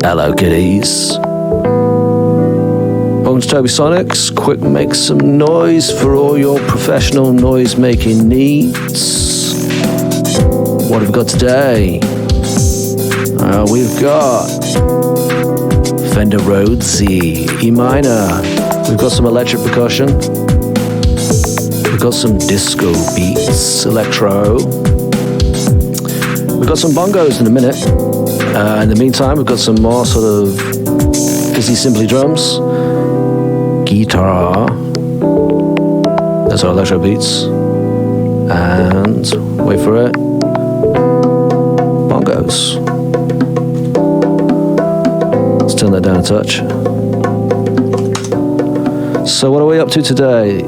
Hello, kiddies. Bongs Tobisonics, quick make some noise for all your professional noise making needs. What have we got today? We've got Fender Rhodes E minor. We've got some electric percussion. We've got some disco beats, electro. We've got some bongos in a minute. In the meantime, we've got some more sort of busy simply drums, guitar. There's our electro beats, and wait for it, bongos. Let's turn that down a touch. So what are we up to today?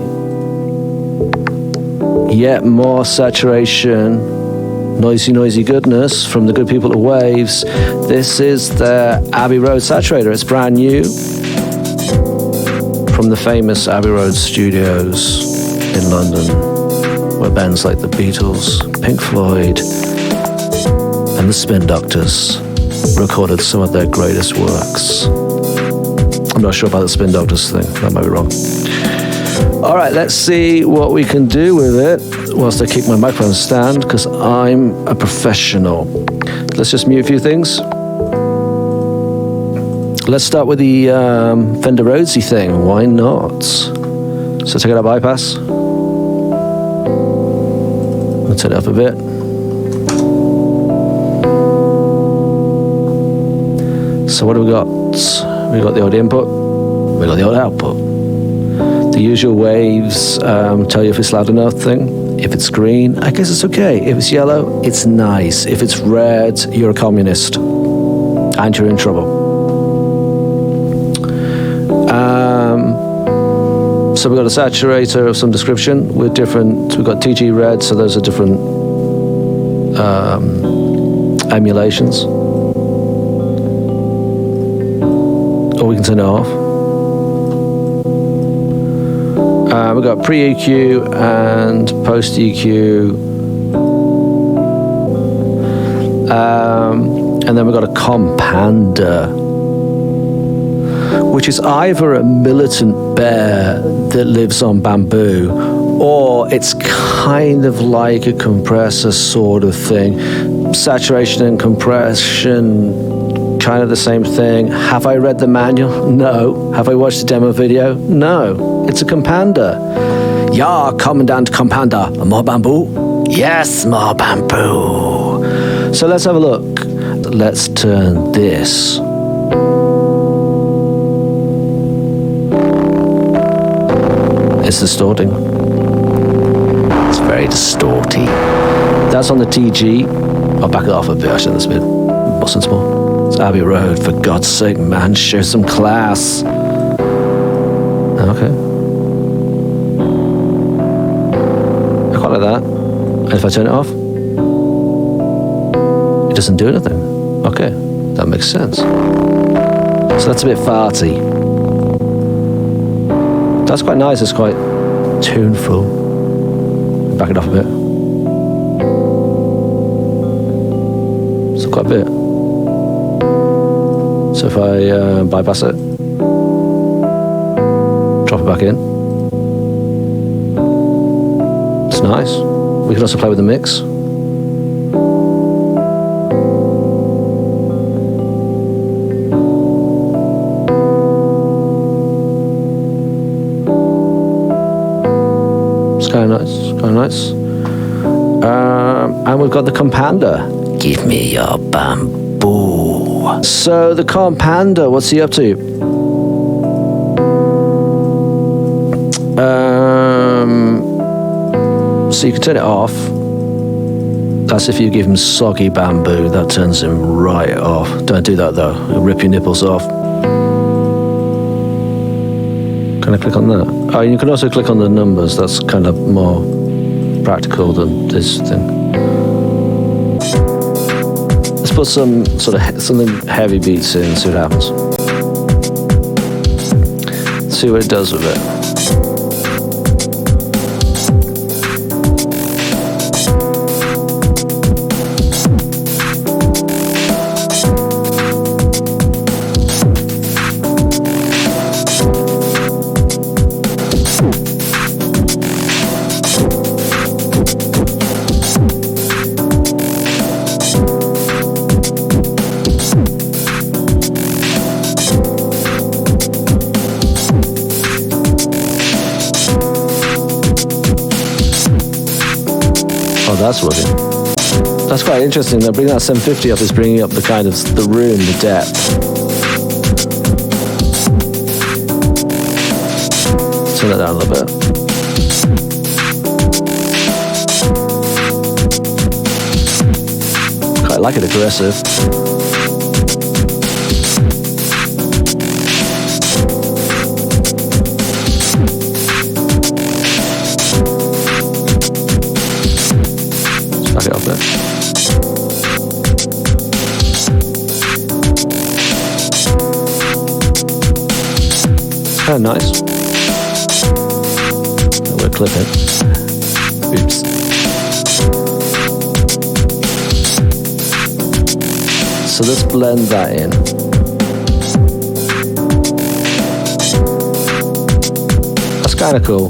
Yet more saturation. Noisy goodness from the good people at Waves. This is the Abbey Road Saturator. It's brand new from the famous Abbey Road Studios in London, where bands like the Beatles, Pink Floyd, and the Spin Doctors recorded some of their greatest works. I'm not sure about the Spin Doctors thing, that might be wrong. All right, let's see what we can do with it whilst I kick my microphone stand, because I'm a professional. Let's just mute a few things. Let's start with the Fender Rhodes thing. Why not? So take out a bypass. I'll turn it up a bit. So what do we got? We got the audio input. We got the audio output. The usual Waves tell you if it's loud enough thing. If it's green, I guess it's okay. If it's yellow, it's nice. If it's red, you're a communist and you're in trouble. So we've got a saturator of some description with different, we've got TG red, so those are different emulations. Or we can turn it off. We've got pre-EQ and post-EQ. And then we've got a compander, which is either a militant bear that lives on bamboo, or it's kind of like a compressor sort of thing. Saturation and compression, kind of the same thing. Have I read the manual? No. Have I watched the demo video? No. It's a compander. Ja, Commandant Compander. More bamboo? Yes, more bamboo. So let's have a look. Let's turn this. It's distorting. It's very distorty. That's on the TG. I'll back it off a bit. I shouldn't have been busting small. It's Abbey Road, for God's sake, man, show some class. Okay. I quite like that. And if I turn it off, it doesn't do anything. Okay, that makes sense. So that's a bit farty. That's quite nice, it's quite tuneful. Back it off a bit. So quite a bit. So if I bypass it, drop it back in, it's nice. We can also play with the mix. It's kind of nice, and we've got the compander. Give me your bamboo. So the compander, what's he up to? So you can turn it off. That's if you give him soggy bamboo, that turns him right off. Don't do that though, it'll rip your nipples off. Can I click on that? Oh, you can also click on the numbers, that's kind of more practical than this thing. Let's put some sort of something heavy beats in and see what happens. See what it does with it. that's working. That's quite interesting. Though bringing that 750 up is bringing up the kind of the room, the depth. Turn that down a little bit. Quite like it aggressive. Back it up there. Oh, nice. We'll clip it. Oops. So let's blend that in. That's kind of cool.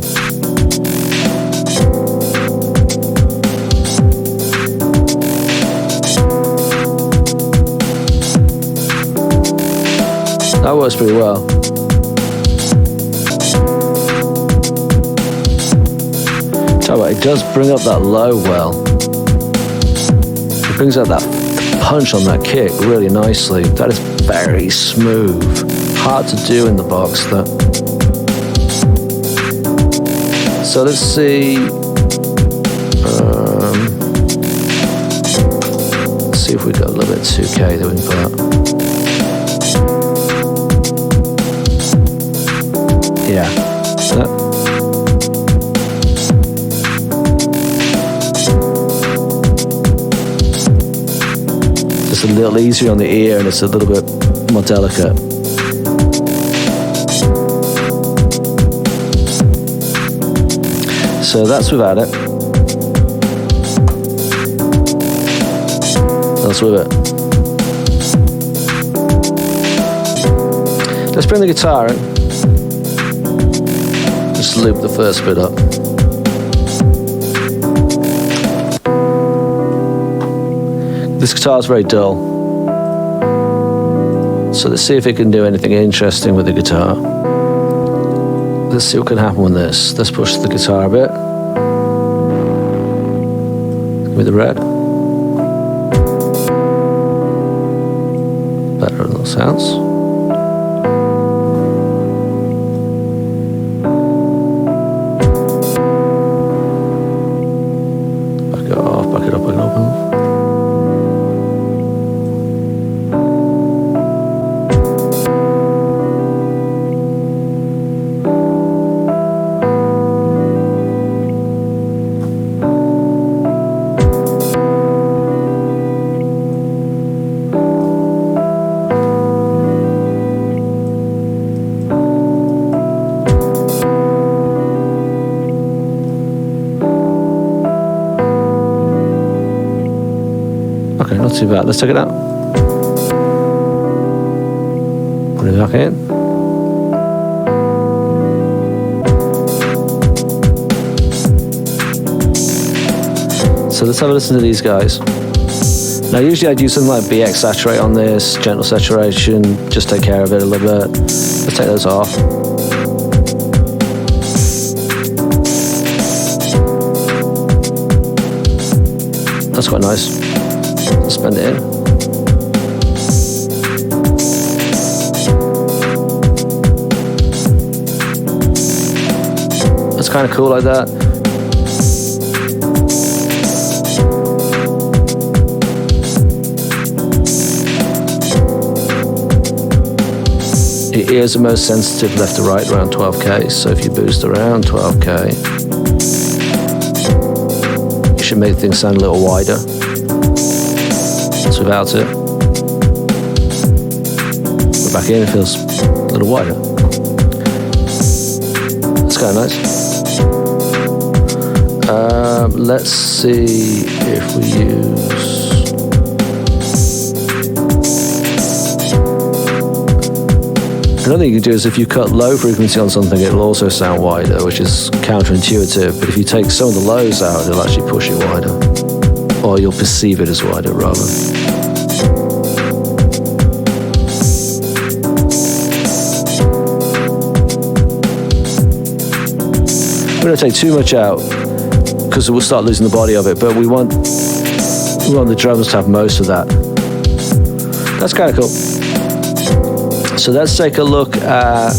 That works pretty well. Tell you what, it does bring up that low well. It brings out that punch on that kick really nicely. That is very smooth. Hard to do in the box, that. So let's see. Let's see if we got a little bit 2K that we can put out. Yeah. Just a little easier on the ear and it's a little bit more delicate. So that's without it. That's with it. Let's bring the guitar in. Just loop the first bit up. This guitar is very dull. So let's see if it can do anything interesting with the guitar. Let's see what can happen with this. Let's push the guitar a bit. Give me the red. Better on those sounds. Okay, not too bad. Let's take it out. Put it back in. So let's have a listen to these guys. Now usually I do something like BX saturate on this, gentle saturation, just take care of it a little bit. Let's take those off. That's quite nice. Let's bend it in. That's kind of cool like that. Your ears are most sensitive left to right around 12K, so if you boost around 12K, you should make things sound a little wider. So without it, we're back in, it feels a little wider. That's kind of nice. Let's see if we use... Another thing you can do is if you cut low frequency on something, it'll also sound wider, which is counterintuitive. But if you take some of the lows out, it'll actually push it wider. Or you'll perceive it as wider, rather. We don't take too much out, because we'll start losing the body of it. But we want the drums to have most of that. That's kind of cool. So let's take a look at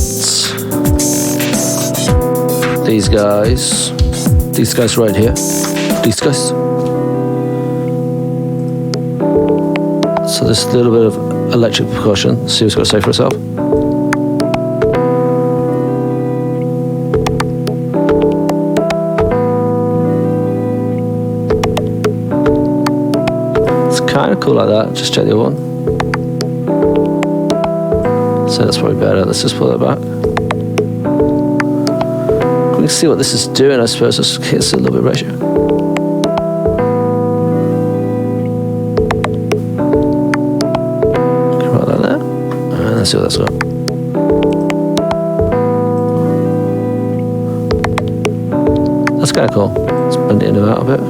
these guys. These guys right here. These guys. So there's a little bit of electric percussion. See what it's got to say for itself. It's kind of cool like that. Just check the other one. So that's probably better. Let's just pull it back. We can see what this is doing, I suppose. Let's hit a little bit ratio. Right like that. And let's see what that's got. That's kind of cool. Let's blend it in and out a bit.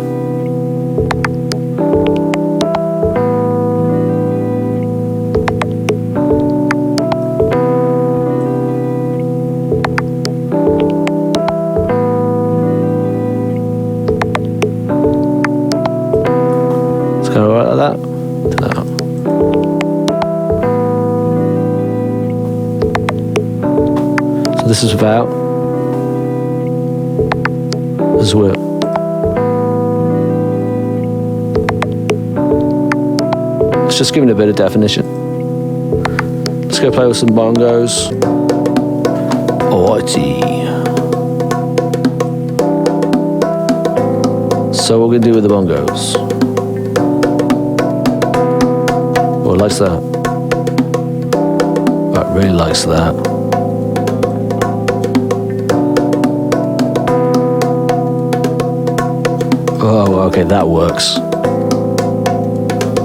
This is without. This is with. It's just giving it a bit of definition. Let's go play with some bongos. Alrighty. So what we're gonna do with the bongos? Oh, it likes that. Oh, it really likes that. Oh, okay, that works.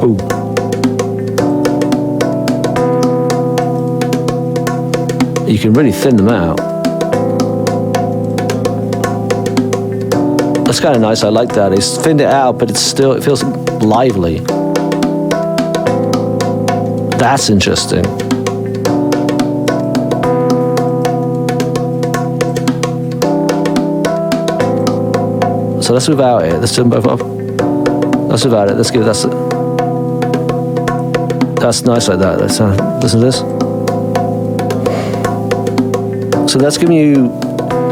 Ooh. You can really thin them out. That's kind of nice, I like that. It's thinned it out, but it feels lively. That's interesting. So that's without it. Let's do them both up. That's without it. Let's give that's nice like that. Let's listen to this. So that's giving you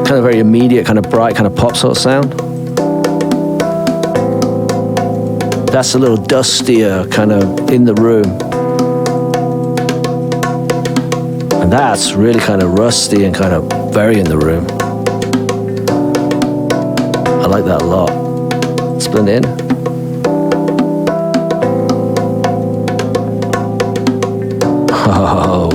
kind of very immediate, kind of bright, kind of pop sort of sound. That's a little dustier, kind of in the room. And that's really kind of rusty and kind of very in the room. I like that a lot. Let's blend it in. Oh.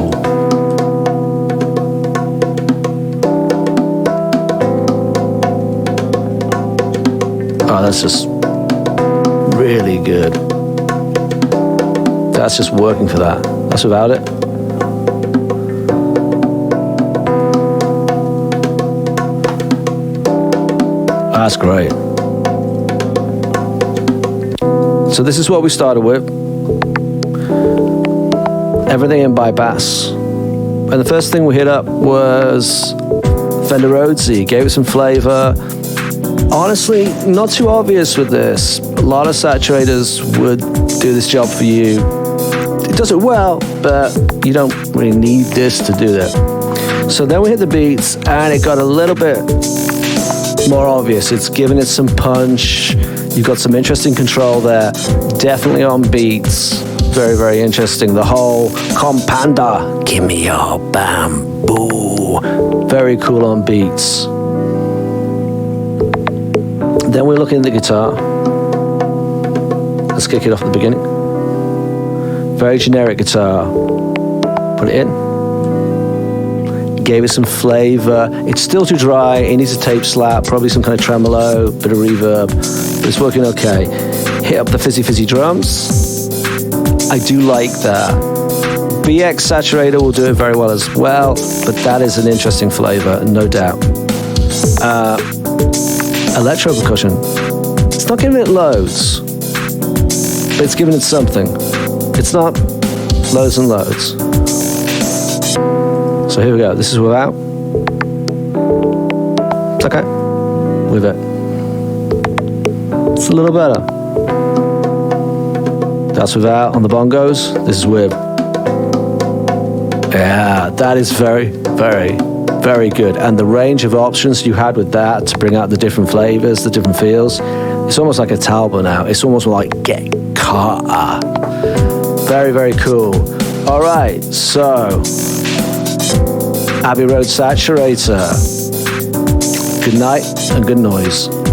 Oh, that's just really good. That's just working for that. That's without it. That's great. So this is what we started with. Everything in by bass. And the first thing we hit up was Fender Rhodes. Gave it some flavor. Honestly, not too obvious with this. A lot of saturators would do this job for you. It does it well, but you don't really need this to do that. So then we hit the beats, and it got a little bit more obvious. It's giving it some punch. You've got some interesting control there. Definitely on beats. Very, very interesting. The whole companda. Give me your bamboo. Very cool on beats. Then we're looking at the guitar. Let's kick it off at the beginning. Very generic guitar. Put it in. Gave it some flavor. It's still too dry. It needs a tape slap, probably some kind of tremolo, bit of reverb, but it's working okay. Hit up the fizzy drums. I do like that. BX Saturator will do it very well as well, but that is an interesting flavor, no doubt. Electro percussion. It's not giving it loads, but it's giving it something. It's not loads and loads. So here we go. This is without. It's okay. With it. It's a little better. That's without on the bongos. This is with. Yeah, that is very, very, very good. And the range of options you had with that to bring out the different flavors, the different feels, it's almost like a Talbot now. It's almost like get car. Very, very cool. All right, so Abbey Road Saturator. Good night and good noise.